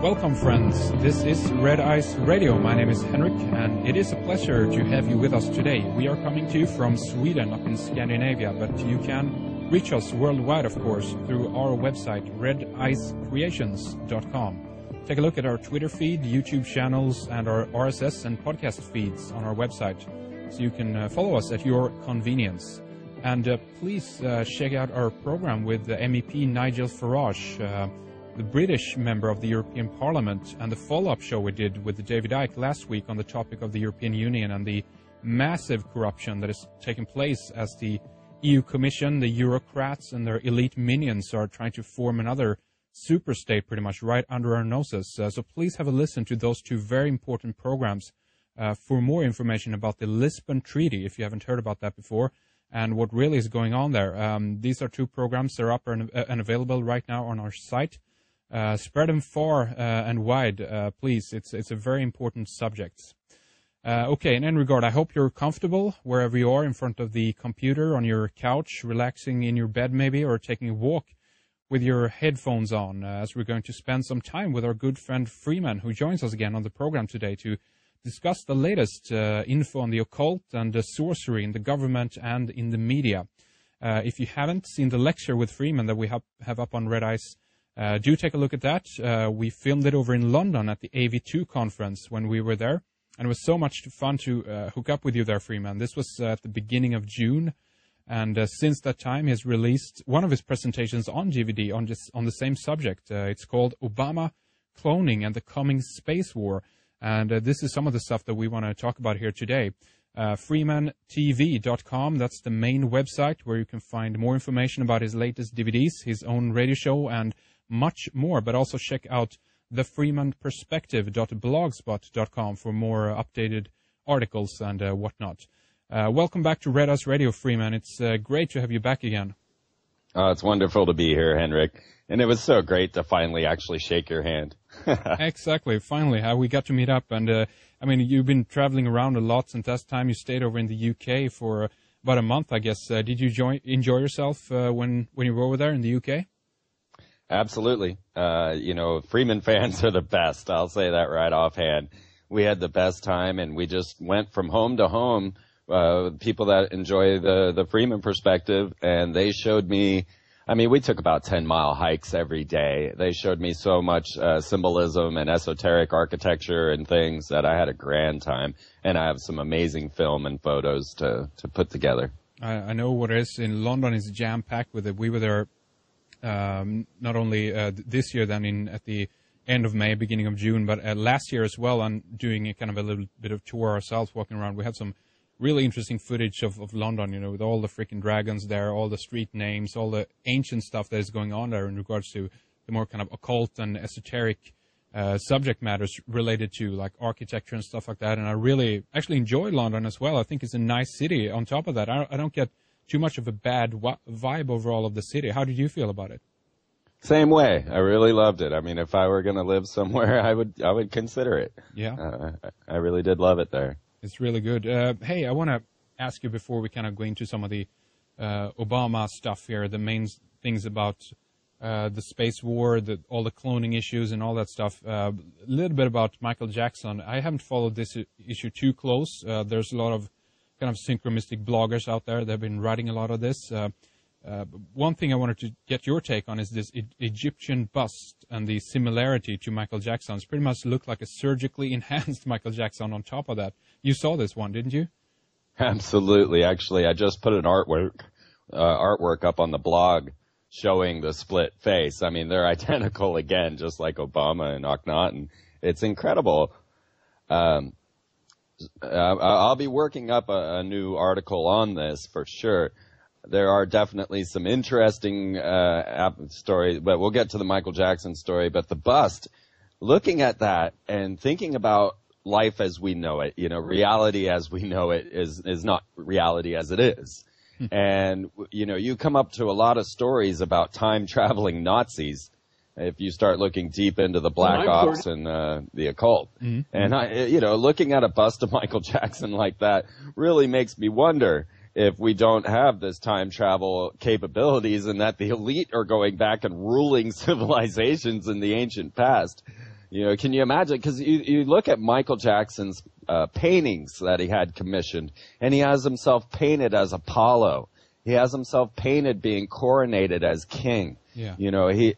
Welcome, friends. This is Red Ice Radio. My name is Henrik, and it is a pleasure to have you with us today. We are coming to you from Sweden, up in Scandinavia, but you can reach us worldwide, of course, through our website, redicecreations.com. Take a look at our Twitter feed, YouTube channels, and our RSS and podcast feeds on our website, so you can follow us at your convenience. And please check out our program with MEP Nigel Farage, the British member of the European Parliament, and the follow-up show we did with David Icke last week on the topic of the European Union and the massive corruption that is taking place as the EU Commission, the Eurocrats, and their elite minions are trying to form another superstate pretty much right under our noses. So please have a listen to those two very important programs for more information about the Lisbon Treaty, if you haven't heard about that before, and what really is going on there. These are two programs that are up and available right now on our site. Spread them far and wide, please. It's a very important subject. Okay, in any regard, I hope you're comfortable wherever you are, in front of the computer, on your couch, relaxing in your bed maybe, or taking a walk with your headphones on, as we're going to spend some time with our good friend Freeman, who joins us again on the program today to discuss the latest info on the occult and the sorcery in the government and in the media. If you haven't seen the lecture with Freeman that we have up on Red Ice, do take a look at that. We filmed it over in London at the AV2 conference when we were there, and it was so much fun to hook up with you there, Freeman. This was at the beginning of June, and since that time he has released one of his presentations on DVD on the same subject. It's called Obama, Cloning and the Coming Space War, and this is some of the stuff that we want to talk about here today. FreemanTV.com, that's the main website where you can find more information about his latest DVDs, his own radio show, and much more. But also check out thefreemanperspective.blogspot.com for more updated articles and whatnot. Welcome back to Red Ice Radio, Freeman. It's great to have you back again. Oh, it's wonderful to be here, Henrik. And it was so great to finally actually shake your hand. Exactly. Finally, we got to meet up. And, I mean, you've been traveling around a lot since that time. You stayed over in the UK for about a month, I guess. Did you enjoy yourself when you were over there in the UK? Absolutely. Freeman fans are the best. I'll say that right offhand. We had the best time, and we just went from home to home, people that enjoy the Freeman perspective, and they showed me, we took about 10-mile hikes every day. They showed me so much symbolism and esoteric architecture and things that I had a grand time, and I have some amazing film and photos to put together. I know what it is. In London is jam-packed with it. We were there not only this year, then at the end of May, beginning of June, but last year as well, and doing a kind of a little bit of tour ourselves, walking around. We had some really interesting footage of London, with all the freaking dragons there, all the street names, all the ancient stuff that is going on there in regards to the more kind of occult and esoteric subject matters related to like architecture and stuff like that. And I really actually enjoy London as well. I think it's a nice city. On top of that, I don't get too much of a bad vibe overall of the city. How did you feel about it? Same way. I really loved it. If I were going to live somewhere, I would consider it. Yeah. I really did love it there. It's really good. Hey, I want to ask you before we kind of go into some of the Obama stuff here, the main things about the space war, all the cloning issues and all that stuff. A little bit about Michael Jackson. I haven't followed this issue too close. There's a lot of kind of synchronistic bloggers out there that have been writing a lot of this. One thing I wanted to get your take on is this Egyptian bust and the similarity to Michael Jackson. It's pretty much looked like a surgically enhanced Michael Jackson on top of that. You saw this one, didn't you? Absolutely. Actually, I just put an artwork up on the blog showing the split face. They're identical again, just like Obama and Akhenaten. It's incredible. I'll be working up a new article on this for sure. There are definitely some interesting stories, but we'll get to the Michael Jackson story. But the bust, looking at that and thinking about life as we know it, reality as we know it is not reality as it is. And, you come up to a lot of stories about time-traveling Nazis if you start looking deep into the black ops and the occult. Mm-hmm. And, looking at a bust of Michael Jackson like that really makes me wonder if we don't have this time travel capabilities and that the elite are going back and ruling civilizations in the ancient past. You know, can you imagine? Because you look at Michael Jackson's paintings that he had commissioned, and he has himself painted as Apollo. He has himself painted being coronated as king. Yeah. You know, he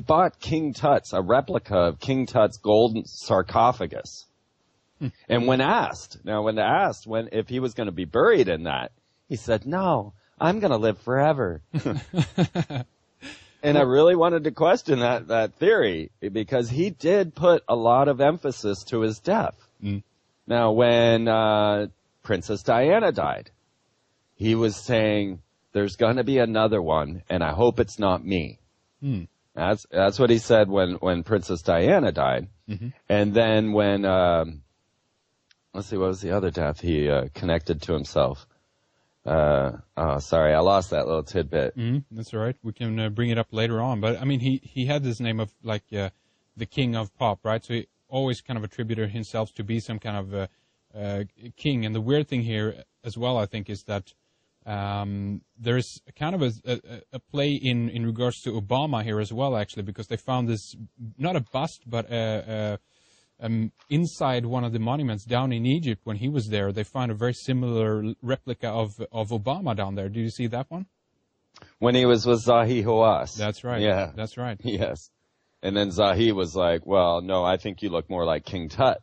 bought King Tut's, a replica of King Tut's golden sarcophagus. And when asked if he was going to be buried in that, he said, "No, I'm going to live forever." And I really wanted to question that theory, because he did put a lot of emphasis to his death. Now, when Princess Diana died, he was saying, "There's going to be another one, and I hope it's not me." That's what he said when Princess Diana died. And then when, let's see, what was the other death he connected to himself? Oh, sorry, I lost that little tidbit. That's all right. We can bring it up later on. But, I mean, he had this name of, like, the king of pop, right? So he always kind of attributed himself to be some kind of king. And the weird thing here as well, I think, is that there's kind of a play in regards to Obama here as well, actually, because they found this, not a bust, but inside one of the monuments down in Egypt when he was there. They found a very similar replica of Obama down there. Did you see that one? When he was with Zahi Hawass. That's right. Yeah. That's right. Yes. And then Zahi was like, "Well, no, I think you look more like King Tut."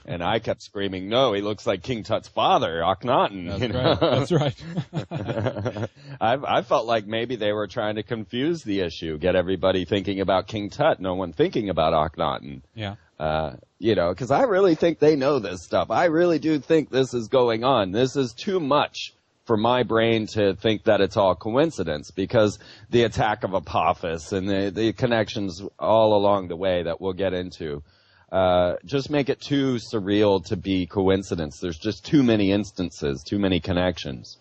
And I kept screaming, "No, he looks like King Tut's father, Akhenaten." That's right. I felt like maybe they were trying to confuse the issue, get everybody thinking about King Tut, no one thinking about Akhenaten. Yeah. You know, because I really think they know this stuff. I really do think this is going on. This is too much for my brain to think that it's all coincidence, because the attack of Apophis and the connections all along the way that we'll get into just make it too surreal to be coincidence. There's just too many instances, too many connections.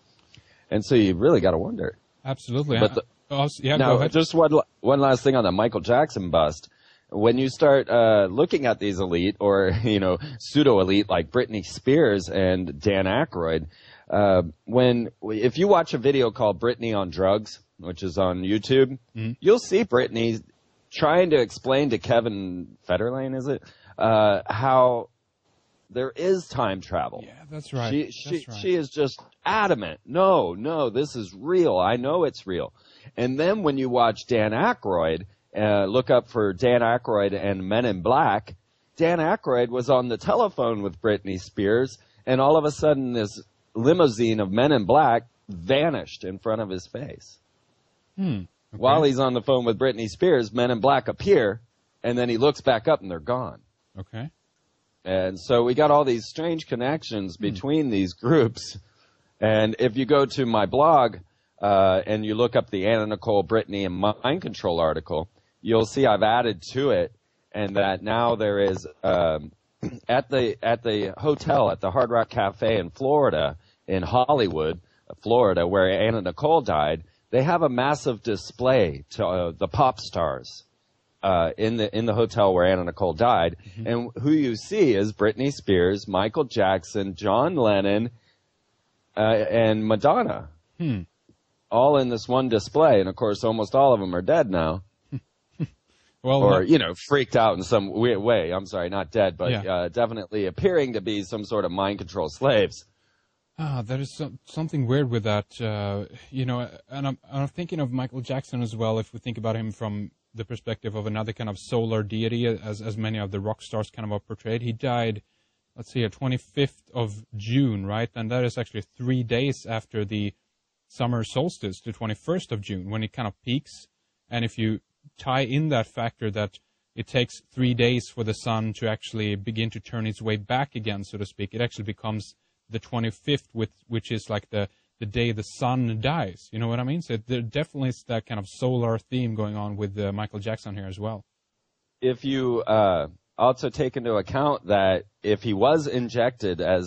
And so you really got to wonder. Absolutely. But go ahead. Just one last thing on the Michael Jackson bust. When you start looking at these elite or, you know, pseudo-elite like Britney Spears and Dan Aykroyd, if you watch a video called Britney on Drugs, which is on YouTube, you'll see Britney trying to explain to Kevin Federline, is it, how there is time travel. Yeah, that's right. She is just adamant. No, this is real. I know it's real. And then when you watch Dan Aykroyd, look up for Dan Aykroyd and Men in Black, Dan Aykroyd was on the telephone with Britney Spears, and all of a sudden this limousine of Men in Black vanished in front of his face. Okay. While he's on the phone with Britney Spears, Men in Black appear, and then he looks back up and they're gone. Okay. And so we got all these strange connections between these groups. And if you go to my blog and you look up the Anna Nicole Britney and Mind Control article, you'll see I've added to it, and that now there is at the hotel at the Hard Rock Cafe in Florida, in Hollywood, Florida, where Anna Nicole died. They have a massive display to the pop stars in the hotel where Anna Nicole died, and who you see is Britney Spears, Michael Jackson, John Lennon, and Madonna, all in this one display. And of course, almost all of them are dead now. Well, or, freaked out in some weird way. I'm sorry, not dead, but definitely appearing to be some sort of mind control slaves. That is something weird with that, and I'm thinking of Michael Jackson as well, if we think about him from the perspective of another kind of solar deity, as many of the rock stars kind of are portrayed. He died, let's see, 25th of June, right? And that is actually 3 days after the summer solstice, the 21st of June, when it kind of peaks. And if you tie in that factor that it takes 3 days for the sun to actually begin to turn its way back again, so to speak, it actually becomes the 25th, which is like the day the sun dies. You know what I mean? So there definitely is that kind of solar theme going on with Michael Jackson here as well. If you also take into account that if he was injected as